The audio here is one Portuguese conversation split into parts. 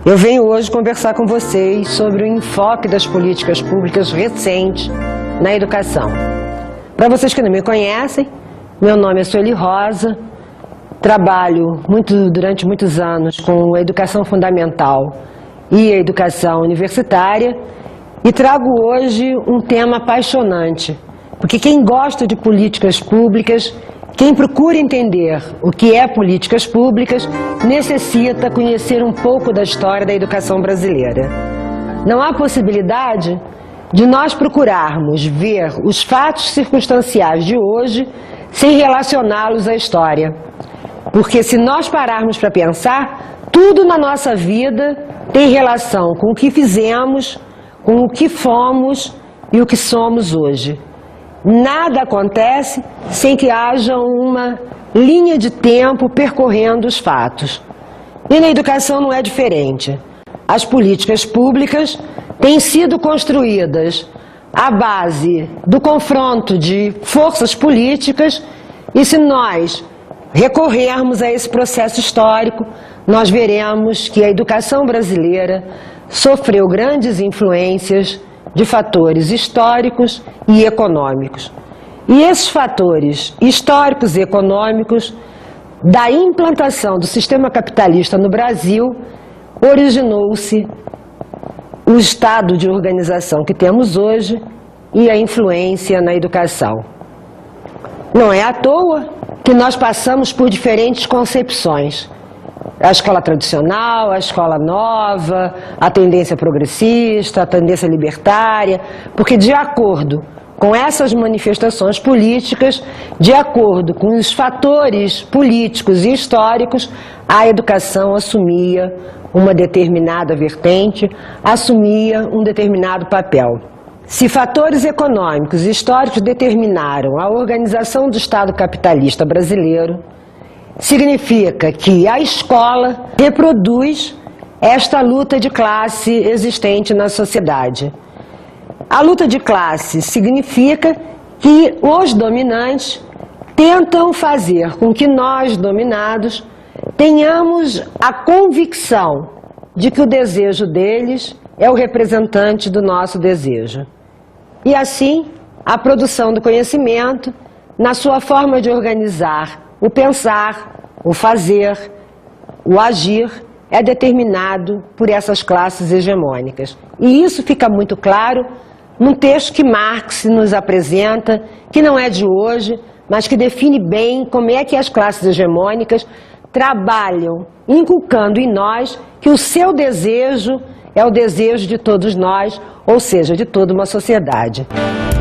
Eu venho hoje conversar com vocês sobre o enfoque das políticas públicas recentes na educação. Para vocês que não me conhecem, meu nome é Sueli Rosa, trabalho durante muitos anos com a educação fundamental e a educação universitária e trago hoje um tema apaixonante, porque quem gosta de políticas públicas, quem procura entender o que é políticas públicas, necessita conhecer um pouco da história da educação brasileira. Não há possibilidade de nós procurarmos ver os fatos circunstanciais de hoje sem relacioná-los à história. Porque se nós pararmos para pensar, tudo na nossa vida tem relação com o que fizemos, com o que fomos e o que somos hoje. Nada acontece sem que haja uma linha de tempo percorrendo os fatos. E na educação não é diferente. As políticas públicas têm sido construídas à base do confronto de forças políticas e se nós recorrermos a esse processo histórico, nós veremos que a educação brasileira sofreu grandes influências de fatores históricos e econômicos. E esses fatores históricos e econômicos da implantação do sistema capitalista no Brasil originou-se o estado de organização que temos hoje e a influência na educação. Não é à toa que nós passamos por diferentes concepções. A escola tradicional, a escola nova, a tendência progressista, a tendência libertária, porque de acordo com essas manifestações políticas, de acordo com os fatores políticos e históricos, a educação assumia uma determinada vertente, assumia um determinado papel. Se fatores econômicos e históricos determinaram a organização do Estado capitalista brasileiro, significa que a escola reproduz esta luta de classe existente na sociedade. A luta de classe significa que os dominantes tentam fazer com que nós, dominados, tenhamos a convicção de que o desejo deles é o representante do nosso desejo. E assim, a produção do conhecimento, na sua forma de organizar o pensar, o fazer, o agir, é determinado por essas classes hegemônicas. E isso fica muito claro num texto que Marx nos apresenta, que não é de hoje, mas que define bem como é que as classes hegemônicas trabalham, inculcando em nós que o seu desejo é o desejo de todos nós, ou seja, de toda uma sociedade.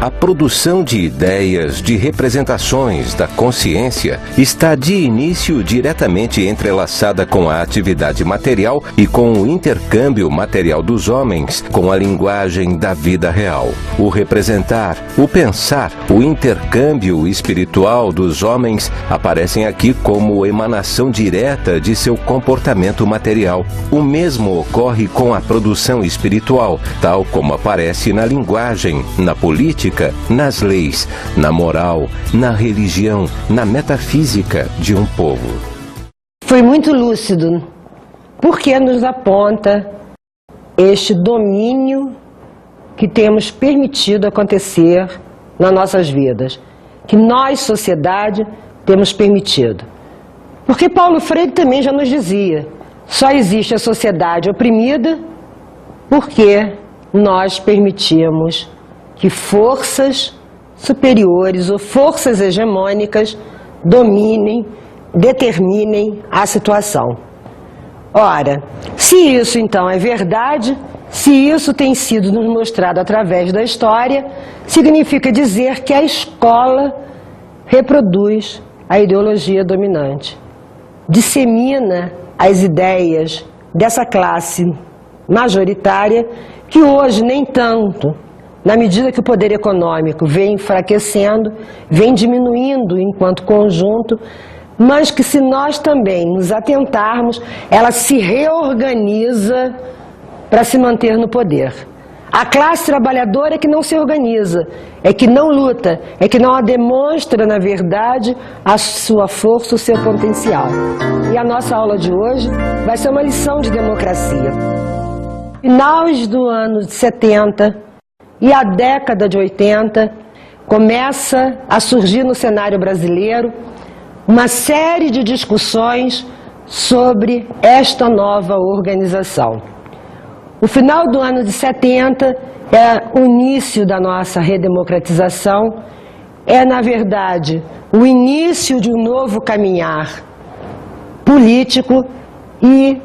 A produção de ideias, de representações da consciência está de início diretamente entrelaçada com a atividade material e com o intercâmbio material dos homens com a linguagem da vida real. O representar, o pensar, o intercâmbio espiritual dos homens aparecem aqui como emanação direta de seu comportamento material. O mesmo ocorre com a produção espiritual, tal como aparece na linguagem, na política, nas leis, na moral, na religião, na metafísica de um povo. Foi muito lúcido, porque nos aponta este domínio que temos permitido acontecer nas nossas vidas, que nós, sociedade, temos permitido. Porque Paulo Freire também já nos dizia, só existe a sociedade oprimida porque nós permitimos que forças superiores ou forças hegemônicas dominem, determinem a situação. Ora, se isso então é verdade, se isso tem sido nos mostrado através da história, significa dizer que a escola reproduz a ideologia dominante, dissemina as ideias dessa classe majoritária que hoje nem tanto, na medida que o poder econômico vem enfraquecendo, vem diminuindo enquanto conjunto, mas que se nós também nos atentarmos, ela se reorganiza para se manter no poder. A classe trabalhadora é que não se organiza, é que não luta, é que não demonstra, na verdade, a sua força, o seu potencial. E a nossa aula de hoje vai ser uma lição de democracia. Finais do ano de 70 e a década de 80, começa a surgir no cenário brasileiro uma série de discussões sobre esta nova organização. O final do ano de 70 é o início da nossa redemocratização, é, na verdade, o início de um novo caminhar político e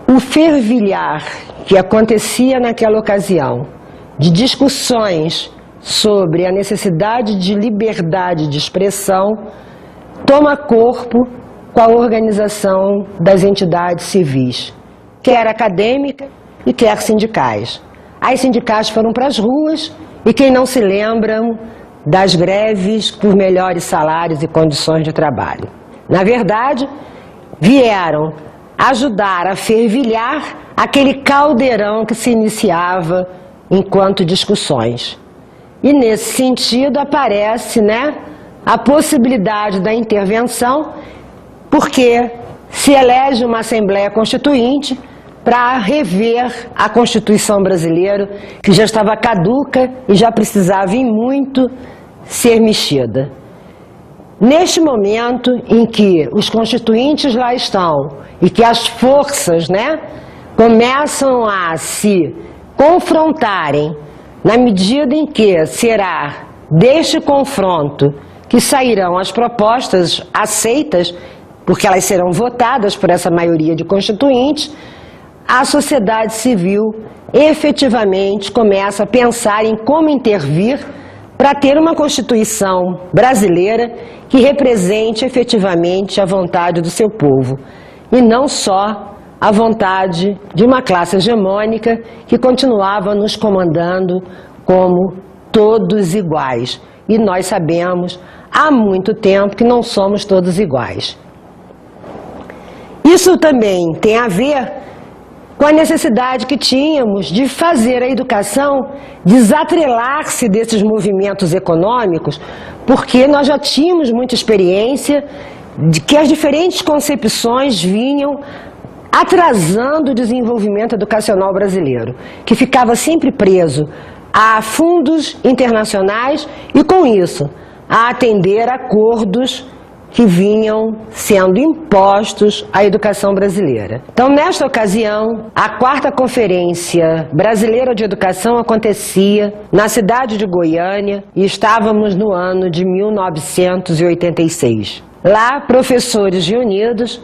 o fervilhar que acontecia naquela ocasião de discussões sobre a necessidade de liberdade de expressão toma corpo com a organização das entidades civis, quer acadêmica e quer sindicais. As sindicais foram para as ruas e quem não se lembra das greves por melhores salários e condições de trabalho. Na verdade, vieram ajudar a fervilhar aquele caldeirão que se iniciava enquanto discussões. E nesse sentido aparece, a possibilidade da intervenção, porque se elege uma Assembleia Constituinte para rever a Constituição brasileira, que já estava caduca e já precisava em muito ser mexida. Neste momento em que os constituintes lá estão e que as forças, começam a se confrontarem, na medida em que será deste confronto que sairão as propostas aceitas, porque elas serão votadas por essa maioria de constituintes, a sociedade civil efetivamente começa a pensar em como intervir para ter uma Constituição brasileira que represente efetivamente a vontade do seu povo, e não só a vontade de uma classe hegemônica que continuava nos comandando como todos iguais. E nós sabemos há muito tempo que não somos todos iguais. Isso também tem a ver com a necessidade que tínhamos de fazer a educação desatrelar-se desses movimentos econômicos, porque nós já tínhamos muita experiência de que as diferentes concepções vinham atrasando o desenvolvimento educacional brasileiro, que ficava sempre preso a fundos internacionais e, com isso, a atender acordos que vinham sendo impostos à educação brasileira. Então, nesta ocasião, a 4ª Conferência Brasileira de Educação acontecia na cidade de Goiânia e estávamos no ano de 1986. Lá, professores reunidos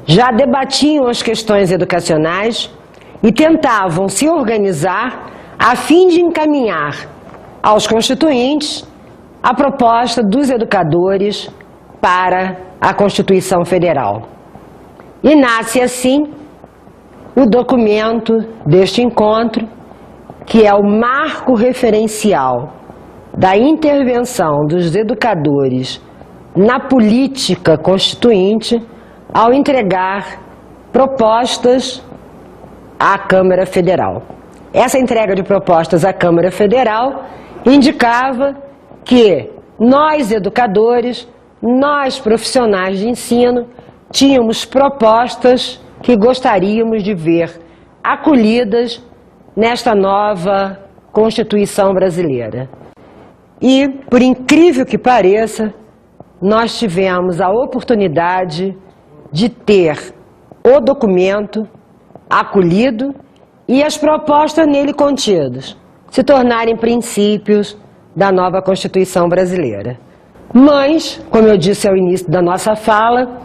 já debatiam as questões educacionais e tentavam se organizar a fim de encaminhar aos constituintes a proposta dos educadores para a Constituição Federal. E nasce assim o documento deste encontro, que é o marco referencial da intervenção dos educadores na política constituinte ao entregar propostas à Câmara Federal. Essa entrega de propostas à Câmara Federal indicava que nós, educadores, nós, profissionais de ensino, tínhamos propostas que gostaríamos de ver acolhidas nesta nova Constituição brasileira. E, por incrível que pareça, nós tivemos a oportunidade de ter o documento acolhido e as propostas nele contidas se tornarem princípios da nova Constituição brasileira. Mas, como eu disse ao início da nossa fala,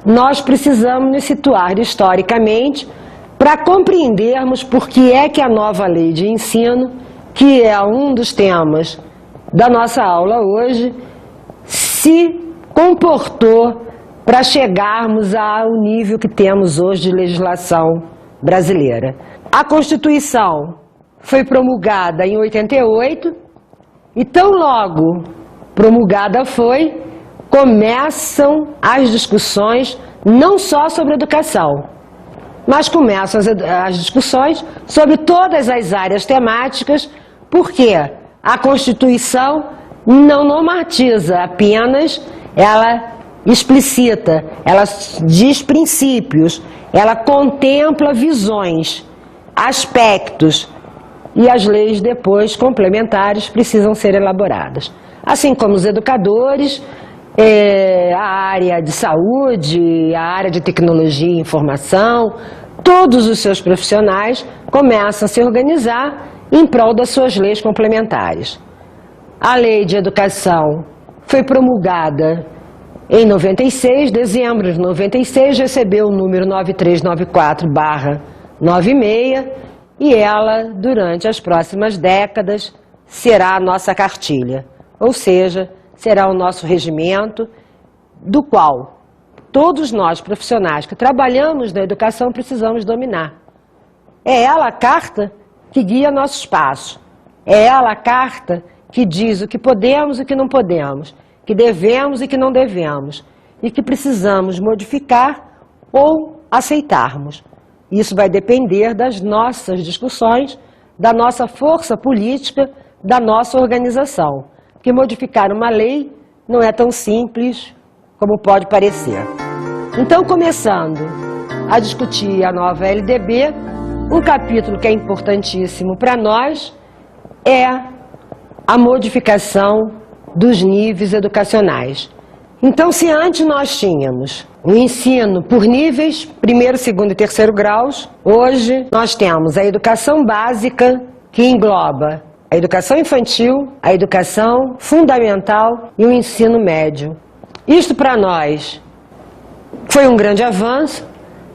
nós precisamos nos situar historicamente para compreendermos por que é que a nova lei de ensino, que é um dos temas da nossa aula hoje, se comportou para chegarmos ao nível que temos hoje de legislação brasileira. A Constituição foi promulgada em 88 e tão logo promulgada foi, começam as discussões não só sobre educação, mas começam as discussões sobre todas as áreas temáticas, porque a Constituição não normatiza apenas, ela explicita, ela diz princípios, ela contempla visões, aspectos, e as leis depois complementares precisam ser elaboradas. Assim como os educadores, a área de saúde, a área de tecnologia e informação, todos os seus profissionais começam a se organizar em prol das suas leis complementares. A Lei de Educação foi promulgada em 96, dezembro de 96, recebeu o número 9394/96 e ela, durante as próximas décadas, será a nossa cartilha, ou seja, será o nosso regimento, do qual todos nós profissionais que trabalhamos na educação precisamos dominar. É ela a carta que guia nossos passos, é ela a carta que diz o que podemos e o que não podemos, que devemos e que não devemos, e que precisamos modificar ou aceitarmos. Isso vai depender das nossas discussões, da nossa força política, da nossa organização. Porque modificar uma lei não é tão simples como pode parecer. Então, começando a discutir a nova LDB, um capítulo que é importantíssimo para nós é a modificação dos níveis educacionais. Então, se antes nós tínhamos o ensino por níveis, primeiro, segundo e terceiro graus, hoje nós temos a educação básica, que engloba a educação infantil, a educação fundamental e o ensino médio. Isto para nós foi um grande avanço,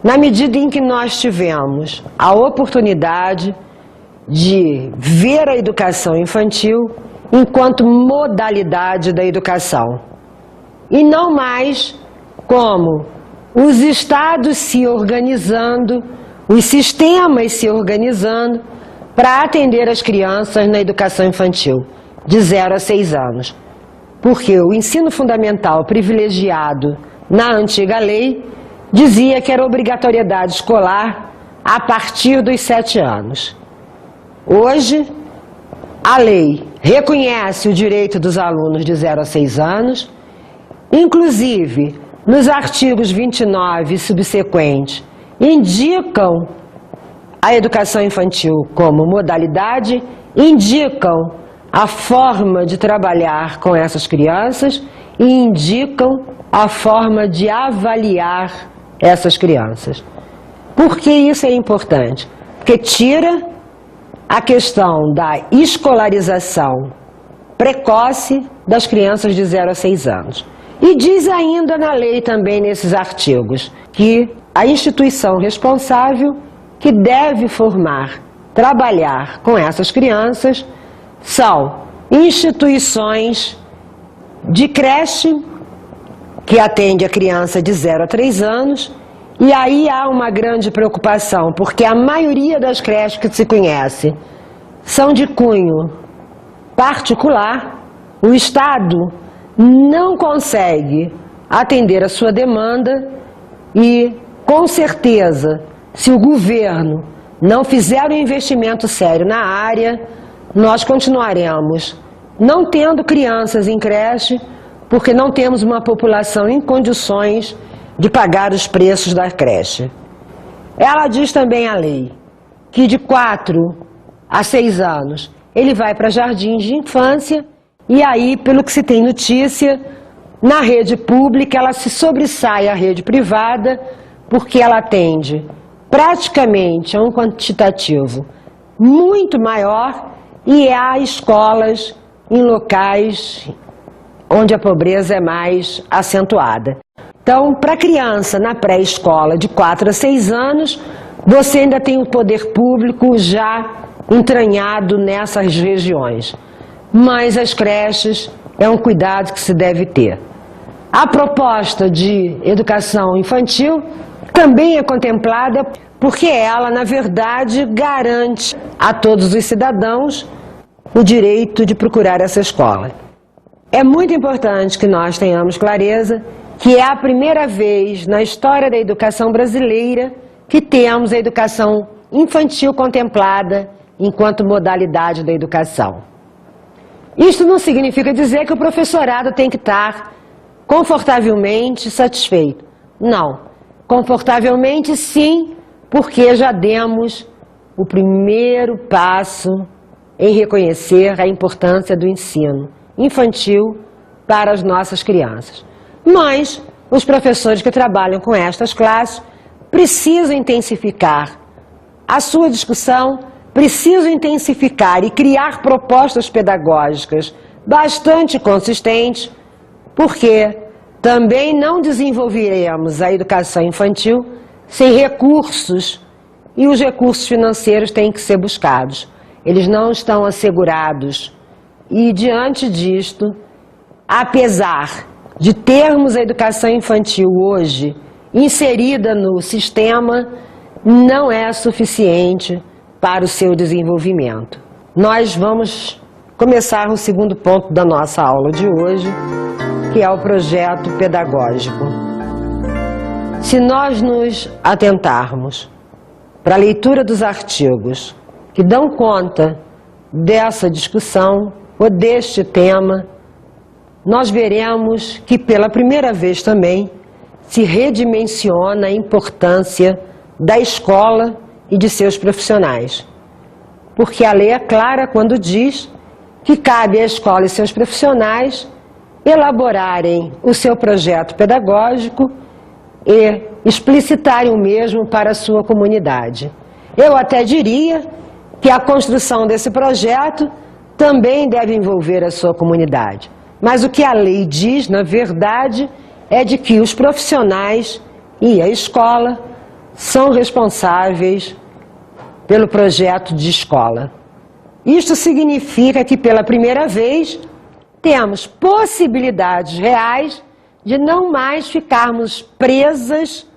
na medida em que nós tivemos a oportunidade de ver a educação infantil enquanto modalidade da educação. E não mais como os estados se organizando, os sistemas se organizando para atender as crianças na educação infantil, de 0 a 6 anos. Porque o ensino fundamental privilegiado na antiga lei dizia que era obrigatoriedade escolar a partir dos 7 anos. Hoje, a lei reconhece o direito dos alunos de 0 a 6 anos, inclusive nos artigos 29 e subsequentes, indicam a educação infantil como modalidade, indicam a forma de trabalhar com essas crianças e indicam a forma de avaliar essas crianças. Por que isso é importante? Porque tira a questão da escolarização precoce das crianças de 0 a 6 anos. E diz ainda na lei também, nesses artigos, que a instituição responsável que deve formar, trabalhar com essas crianças são instituições de creche, que atende a criança de 0 a 3 anos, e aí há uma grande preocupação, porque a maioria das creches que se conhece são de cunho particular, o Estado não consegue atender a sua demanda e, com certeza, se o governo não fizer um investimento sério na área, nós continuaremos não tendo crianças em creche, porque não temos uma população em condições de pagar os preços da creche. Ela diz também a lei que de 4 a 6 anos ele vai para jardins de infância e aí, pelo que se tem notícia, na rede pública ela se sobressai à rede privada porque ela atende praticamente a um quantitativo muito maior e há escolas em locais onde a pobreza é mais acentuada. Então, para a criança na pré-escola de 4 a 6 anos, você ainda tem o poder público já entranhado nessas regiões. Mas as creches é um cuidado que se deve ter. A proposta de educação infantil também é contemplada porque ela, na verdade, garante a todos os cidadãos o direito de procurar essa escola. É muito importante que nós tenhamos clareza que é a primeira vez na história da educação brasileira que temos a educação infantil contemplada enquanto modalidade da educação. Isto não significa dizer que o professorado tem que estar confortavelmente satisfeito. Não. Confortavelmente sim, porque já demos o primeiro passo em reconhecer a importância do ensino infantil para as nossas crianças. Mas os professores que trabalham com estas classes precisam intensificar a sua discussão, precisam intensificar e criar propostas pedagógicas bastante consistentes, porque também não desenvolveremos a educação infantil sem recursos, e os recursos financeiros têm que ser buscados. Eles não estão assegurados. E, diante disto, apesar de termos a educação infantil hoje inserida no sistema, não é suficiente para o seu desenvolvimento. Nós vamos começar o segundo ponto da nossa aula de hoje, que é o projeto pedagógico. Se nós nos atentarmos para a leitura dos artigos que dão conta dessa discussão ou deste tema, nós veremos que pela primeira vez também se redimensiona a importância da escola e de seus profissionais. Porque a lei é clara quando diz que cabe à escola e seus profissionais elaborarem o seu projeto pedagógico e explicitarem o mesmo para a sua comunidade. Eu até diria que a construção desse projeto também deve envolver a sua comunidade. Mas o que a lei diz, na verdade, é de que os profissionais e a escola são responsáveis pelo projeto de escola. Isto significa que, pela primeira vez, temos possibilidades reais de não mais ficarmos presas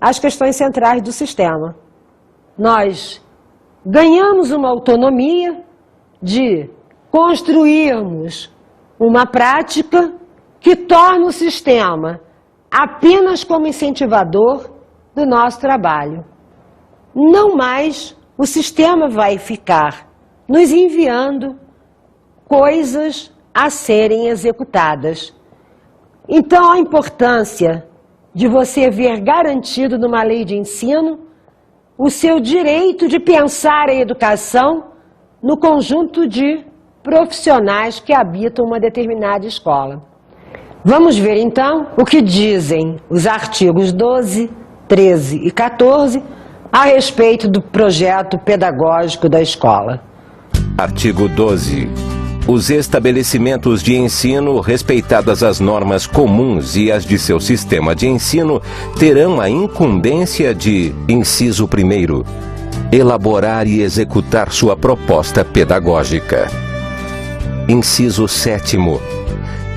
às questões centrais do sistema. Nós ganhamos uma autonomia de construirmos uma prática que torna o sistema apenas como incentivador do nosso trabalho. Não mais o sistema vai ficar nos enviando coisas a serem executadas. Então, a importância de você ver garantido numa lei de ensino o seu direito de pensar a educação no conjunto de profissionais que habitam uma determinada escola. Vamos ver então o que dizem os artigos 12, 13 e 14 a respeito do projeto pedagógico da escola. Artigo 12. Os estabelecimentos de ensino, respeitadas as normas comuns e as de seu sistema de ensino, terão a incumbência de, inciso 1º, elaborar e executar sua proposta pedagógica. Inciso 7º,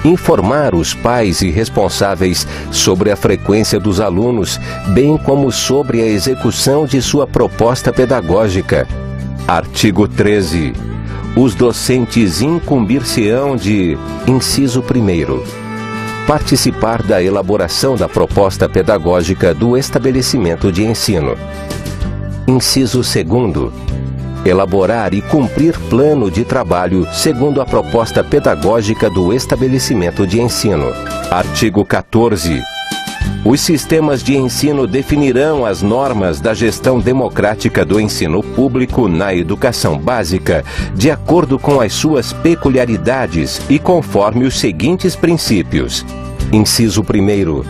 informar os pais e responsáveis sobre a frequência dos alunos, bem como sobre a execução de sua proposta pedagógica. Artigo 13. Os docentes incumbir-se-ão de, inciso 1º, participar da elaboração da proposta pedagógica do estabelecimento de ensino. Inciso 2º, elaborar e cumprir plano de trabalho segundo a proposta pedagógica do estabelecimento de ensino. Artigo 14. Os sistemas de ensino definirão as normas da gestão democrática do ensino público na educação básica, de acordo com as suas peculiaridades e conforme os seguintes princípios. Inciso 1º.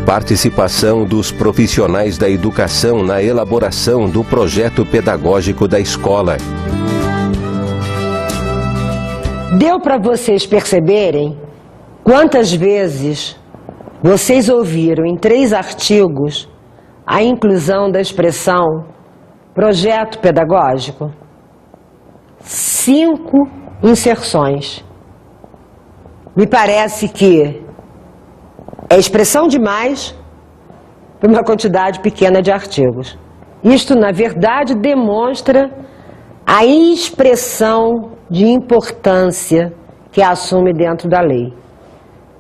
Participação dos profissionais da educação na elaboração do projeto pedagógico da escola. Deu para vocês perceberem quantas vezes vocês ouviram em 3 artigos a inclusão da expressão projeto pedagógico? 5 inserções. Me parece que é expressão demais para uma quantidade pequena de artigos. Isto, na verdade, demonstra a expressão de importância que assume dentro da lei.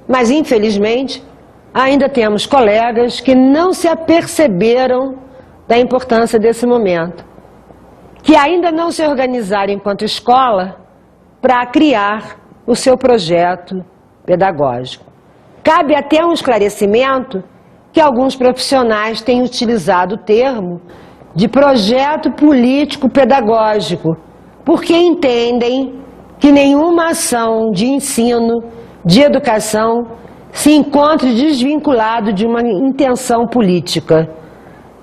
Mas, infelizmente, ainda temos colegas que não se aperceberam da importância desse momento, que ainda não se organizaram enquanto escola para criar o seu projeto pedagógico. Cabe até um esclarecimento que alguns profissionais têm utilizado o termo de projeto político pedagógico, porque entendem que nenhuma ação de ensino, de educação, se encontre desvinculado de uma intenção política.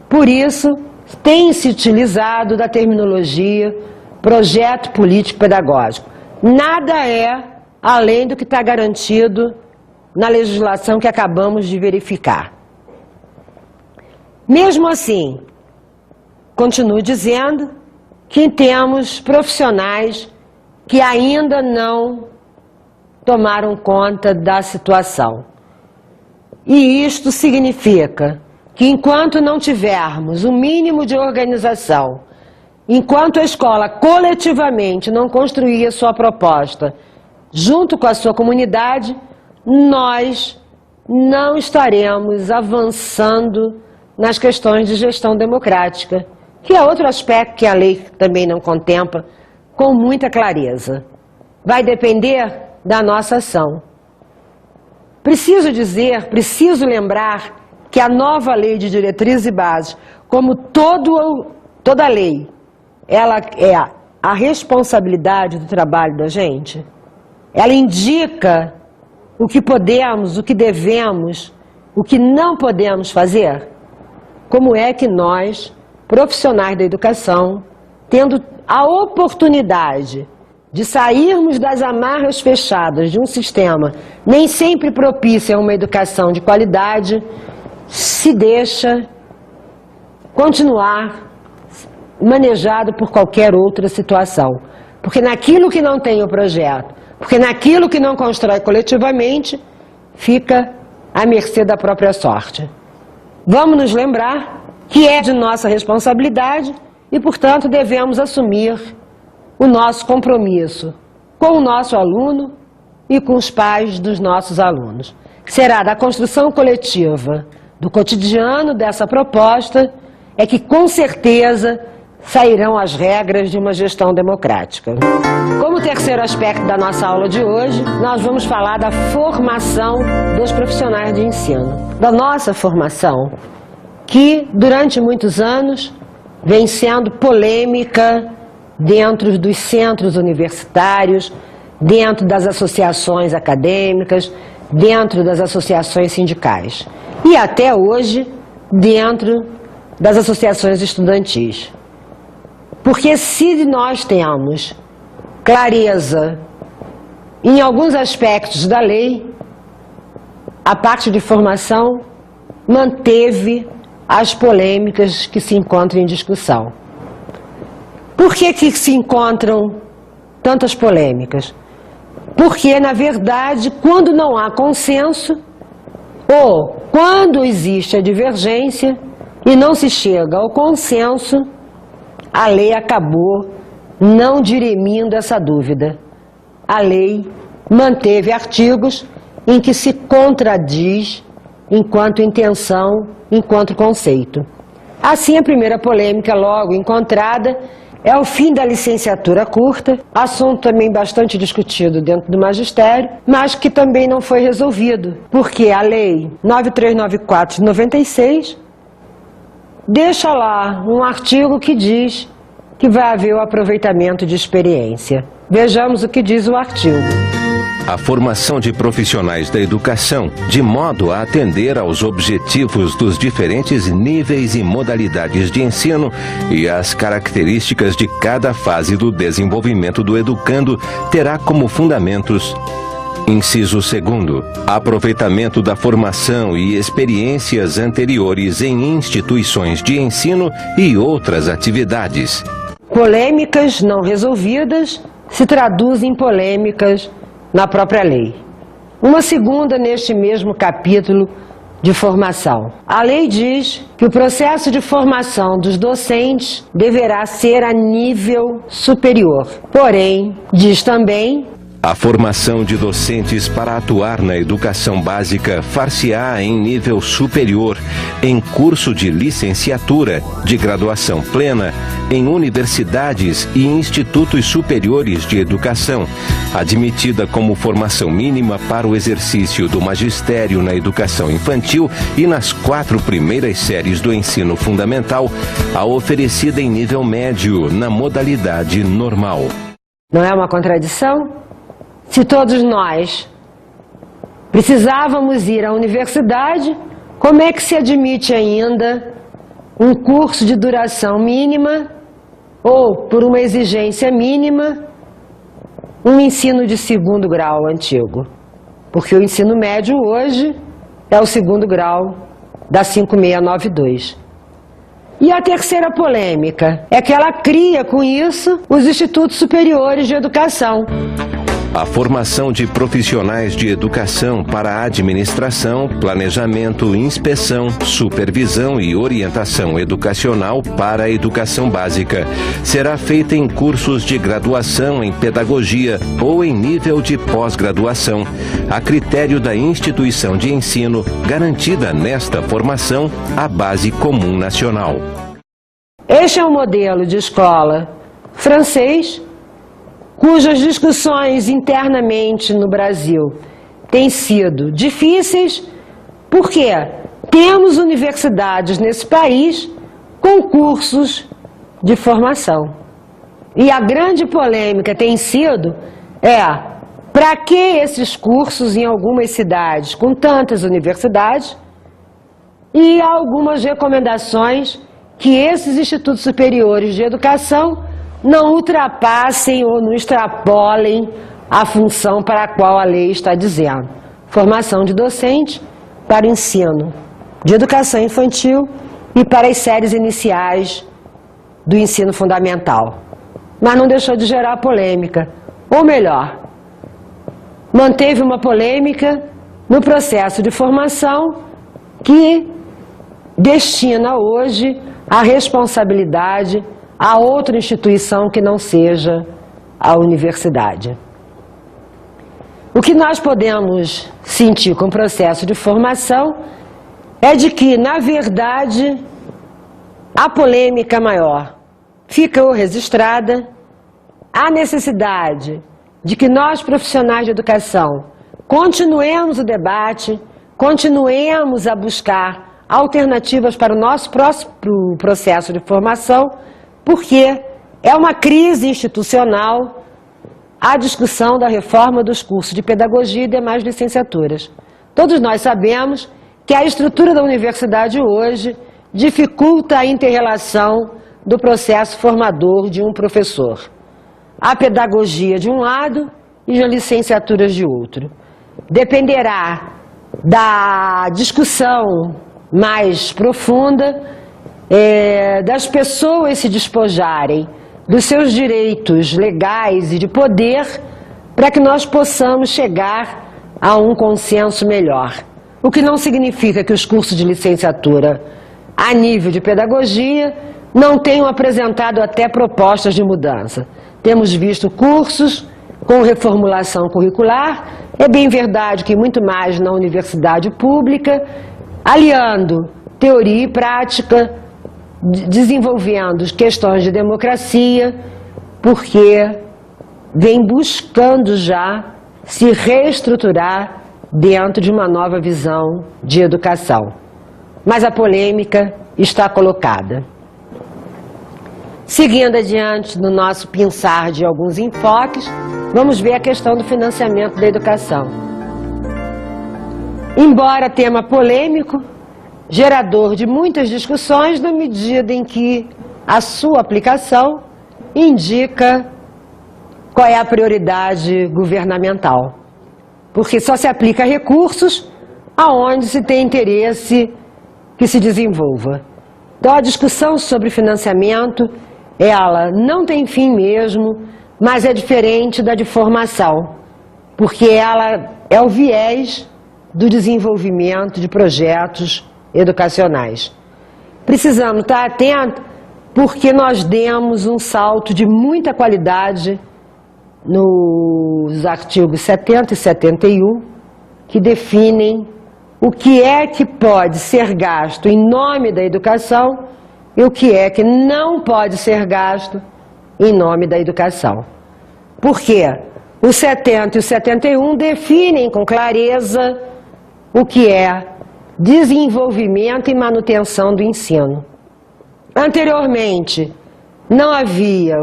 Por isso, tem-se utilizado da terminologia projeto político pedagógico. Nada é além do que está garantido na legislação que acabamos de verificar. Mesmo assim, continuo dizendo que temos profissionais que ainda não tomaram conta da situação. E isto significa que enquanto não tivermos o mínimo de organização, enquanto a escola coletivamente não construir a sua proposta junto com a sua comunidade, nós não estaremos avançando nas questões de gestão democrática, que é outro aspecto que a lei também não contempla com muita clareza. Vai depender da nossa ação. Preciso lembrar que a nova lei de diretrizes e bases, como toda lei, ela é a responsabilidade do trabalho da gente. Ela indica o que podemos, o que devemos, o que não podemos fazer. Como é que nós, profissionais da educação, tendo a oportunidade de sairmos das amarras fechadas de um sistema nem sempre propício a uma educação de qualidade, se deixa continuar manejado por qualquer outra situação. Porque naquilo que não tem o projeto, porque naquilo que não constrói coletivamente, fica à mercê da própria sorte. Vamos nos lembrar que é de nossa responsabilidade e, portanto, devemos assumir o nosso compromisso com o nosso aluno e com os pais dos nossos alunos. Será da construção coletiva do cotidiano dessa proposta é que, com certeza, sairão as regras de uma gestão democrática. Como terceiro aspecto da nossa aula de hoje, nós vamos falar da formação dos profissionais de ensino. Da nossa formação, que durante muitos anos vem sendo polêmica dentro dos centros universitários, dentro das associações acadêmicas, dentro das associações sindicais e até hoje dentro das associações estudantis. Porque se nós temos clareza em alguns aspectos da lei, a parte de formação manteve as polêmicas que se encontram em discussão. Por que se encontram tantas polêmicas? Porque, na verdade, quando não há consenso, ou quando existe a divergência e não se chega ao consenso, a lei acabou não dirimindo essa dúvida. A lei manteve artigos em que se contradiz enquanto intenção, enquanto conceito. Assim, a primeira polêmica logo encontrada é o fim da licenciatura curta, assunto também bastante discutido dentro do magistério, mas que também não foi resolvido, porque a Lei 9394 de 96 deixa lá um artigo que diz que vai haver o aproveitamento de experiência. Vejamos o que diz o artigo. A formação de profissionais da educação, de modo a atender aos objetivos dos diferentes níveis e modalidades de ensino e às características de cada fase do desenvolvimento do educando, terá como fundamentos: inciso 2º, aproveitamento da formação e experiências anteriores em instituições de ensino e outras atividades. Polêmicas não resolvidas se traduzem em polêmicas na própria lei. Uma segunda neste mesmo capítulo de formação. A lei diz que o processo de formação dos docentes deverá ser a nível superior. Porém, diz também A formação de docentes para atuar na educação básica far-se-á em nível superior, em curso de licenciatura, de graduação plena, em universidades e institutos superiores de educação, admitida como formação mínima para o exercício do magistério na educação infantil e nas 4 primeiras séries do ensino fundamental, a oferecida em nível médio na modalidade normal. Não é uma contradição? Se todos nós precisávamos ir à universidade, como é que se admite ainda um curso de duração mínima ou, por uma exigência mínima, um ensino de 2º grau antigo? Porque o ensino médio hoje é o 2º grau da 5692. E a terceira polêmica é que ela cria com isso os institutos superiores de educação. A formação de profissionais de educação para a administração, planejamento, inspeção, supervisão e orientação educacional para a educação básica será feita em cursos de graduação em pedagogia ou em nível de pós-graduação, a critério da instituição de ensino, garantida nesta formação a base comum nacional. Este é um modelo de escola francês, cujas discussões internamente no Brasil têm sido difíceis, porque temos universidades nesse país com cursos de formação. E a grande polêmica tem sido, para que esses cursos em algumas cidades com tantas universidades e algumas recomendações que esses institutos superiores de educação não ultrapassem ou não extrapolem a função para a qual a lei está dizendo. Formação de docente para o ensino de educação infantil e para as séries iniciais do ensino fundamental. Mas não deixou de gerar polêmica. Ou melhor, manteve uma polêmica no processo de formação que destina hoje a responsabilidade a outra instituição que não seja a universidade. O que nós podemos sentir com o processo de formação é de que, na verdade, a polêmica maior ficou registrada, a necessidade de que nós, profissionais de educação, continuemos o debate, continuemos a buscar alternativas para o nosso próximo processo de formação, porque é uma crise institucional a discussão da reforma dos cursos de pedagogia e demais licenciaturas. Todos nós sabemos que a estrutura da universidade hoje dificulta a inter-relação do processo formador de um professor. A pedagogia de um lado e as licenciaturas de outro. Dependerá da discussão mais profunda das pessoas se despojarem dos seus direitos legais e de poder para que nós possamos chegar a um consenso melhor. O que não significa que os cursos de licenciatura a nível de pedagogia não tenham apresentado até propostas de mudança. Temos visto cursos com reformulação curricular, é bem verdade que muito mais na universidade pública, aliando teoria e prática, desenvolvendo questões de democracia, porque vem buscando já se reestruturar dentro de uma nova visão de educação. Mas a polêmica está colocada. Seguindo adiante no nosso pensar de alguns enfoques, vamos ver a questão do financiamento da educação. Embora tema polêmico, gerador de muitas discussões na medida em que a sua aplicação indica qual é a prioridade governamental. Porque só se aplica recursos aonde se tem interesse que se desenvolva. Então a discussão sobre financiamento, ela não tem fim mesmo, mas é diferente da de formação, porque ela é o viés do desenvolvimento de projetos educacionais. Precisamos estar atentos porque nós demos um salto de muita qualidade nos artigos 70 e 71, que definem o que é que pode ser gasto em nome da educação e o que é que não pode ser gasto em nome da educação. Por quê? Os 70 e os 71 definem com clareza o que é desenvolvimento e manutenção do ensino. Anteriormente, não havia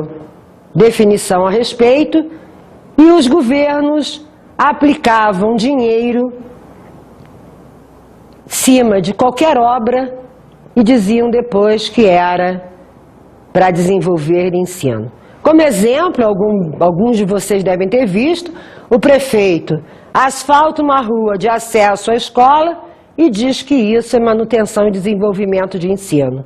definição a respeito e os governos aplicavam dinheiro em cima de qualquer obra e diziam depois que era para desenvolver ensino. Como exemplo, alguns de vocês devem ter visto, o prefeito asfalta uma rua de acesso à escola e diz que isso é manutenção e desenvolvimento de ensino.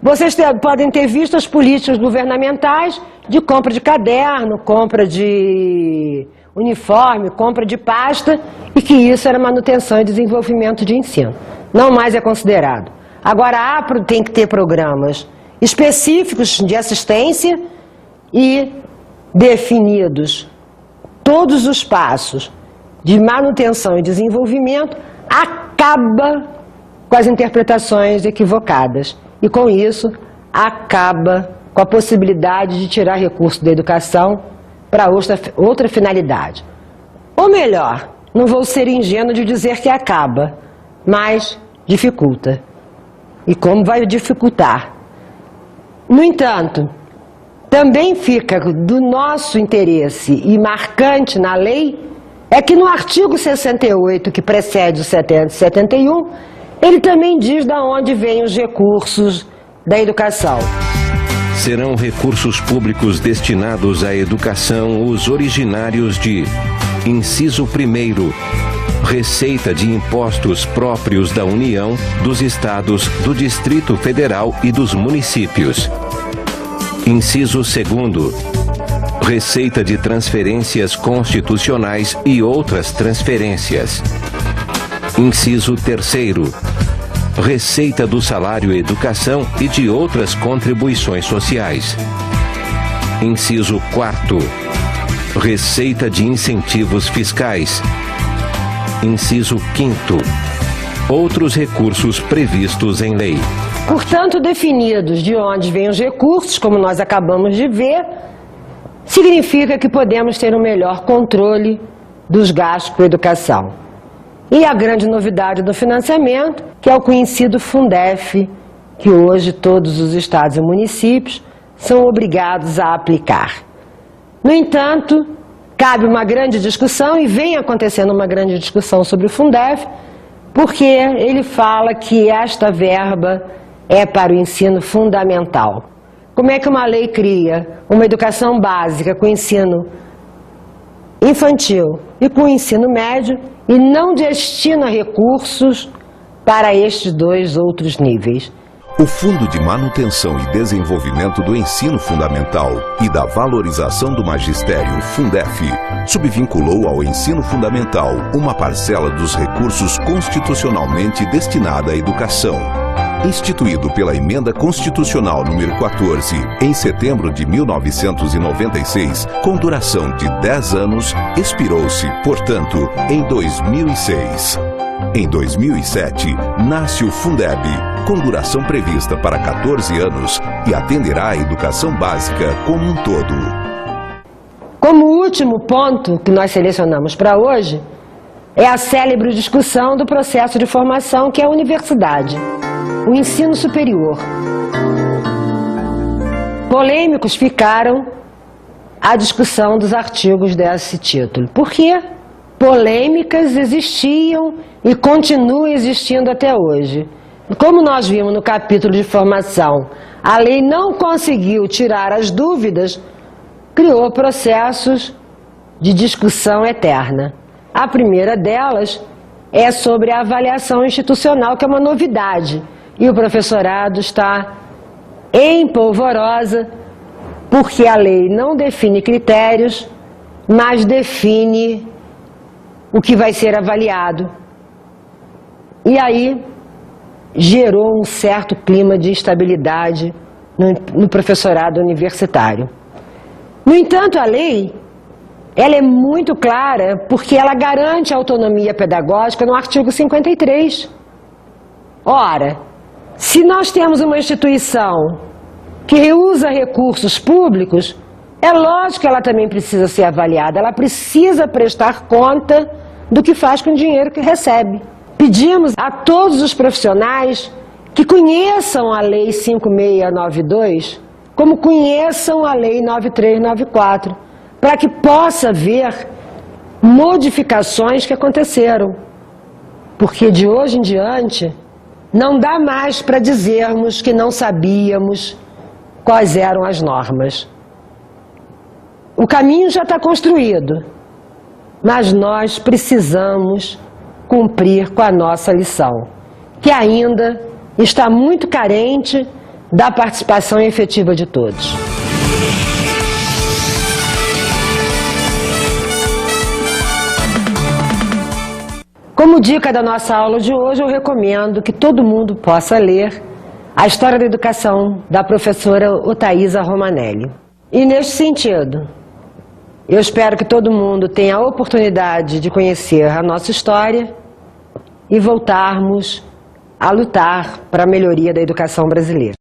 Vocês podem ter visto as políticas governamentais de compra de caderno, compra de uniforme, compra de pasta, e que isso era manutenção e desenvolvimento de ensino. Não mais é considerado. Agora, tem que ter programas específicos de assistência e definidos todos os passos de manutenção e desenvolvimento, acaba com as interpretações equivocadas. E com isso, acaba com a possibilidade de tirar recursos da educação para outra finalidade. Ou melhor, não vou ser ingênuo de dizer que acaba, mas dificulta. E como vai dificultar? No entanto, também fica do nosso interesse e marcante na lei é que no artigo 68, que precede o 70 e 71, ele também diz de onde vêm os recursos da educação. Serão recursos públicos destinados à educação os originários de: inciso 1º, receita de impostos próprios da União, dos Estados, do Distrito Federal e dos municípios. Inciso 2º, receita de transferências constitucionais e outras transferências. Inciso 3º, receita do salário educação e de outras contribuições sociais. Inciso 4º, receita de incentivos fiscais. Inciso 5º, outros recursos previstos em lei. Portanto, definidos de onde vêm os recursos, como nós acabamos de ver, significa que podemos ter um melhor controle dos gastos com a educação. E a grande novidade do financiamento, que é o conhecido Fundef, que hoje todos os estados e municípios são obrigados a aplicar. No entanto, cabe uma grande discussão, e vem acontecendo uma grande discussão sobre o Fundef, porque ele fala que esta verba é para o ensino fundamental. Como é que uma lei cria uma educação básica com ensino infantil e com ensino médio e não destina recursos para estes dois outros níveis? O Fundo de Manutenção e Desenvolvimento do Ensino Fundamental e da Valorização do Magistério, Fundef, subvinculou ao ensino fundamental uma parcela dos recursos constitucionalmente destinada à educação. Instituído pela Emenda Constitucional número 14, em setembro de 1996, com duração de 10 anos, expirou-se, portanto, em 2006. Em 2007, nasce o Fundeb, com duração prevista para 14 anos e atenderá à educação básica como um todo. Como último ponto que nós selecionamos para hoje, é a célebre discussão do processo de formação, que é a universidade, o ensino superior. Polêmicos ficaram a discussão dos artigos desse título. Por quê? Polêmicas existiam e continuam existindo até hoje. Como nós vimos no capítulo de formação, a lei não conseguiu tirar as dúvidas, criou processos de discussão eterna. A primeira delas é sobre a avaliação institucional, que é uma novidade, e o professorado está em polvorosa porque a lei não define critérios, mas define o que vai ser avaliado. E aí gerou um certo clima de instabilidade no professorado universitário. No entanto, a lei, ela é muito clara porque ela garante a autonomia pedagógica no artigo 53. Ora, se nós temos uma instituição que reusa recursos públicos, é lógico que ela também precisa ser avaliada, ela precisa prestar conta do que faz com o dinheiro que recebe. Pedimos a todos os profissionais que conheçam a Lei 5692, como conheçam a Lei 9394, para que possa haver modificações que aconteceram. Porque de hoje em diante, não dá mais para dizermos que não sabíamos quais eram as normas. O caminho já está construído, mas nós precisamos cumprir com a nossa lição, que ainda está muito carente da participação efetiva de todos. Como dica da nossa aula de hoje, eu recomendo que todo mundo possa ler a História da Educação da professora Othaísa Romanelli. E neste sentido, eu espero que todo mundo tenha a oportunidade de conhecer a nossa história e voltarmos a lutar para a melhoria da educação brasileira.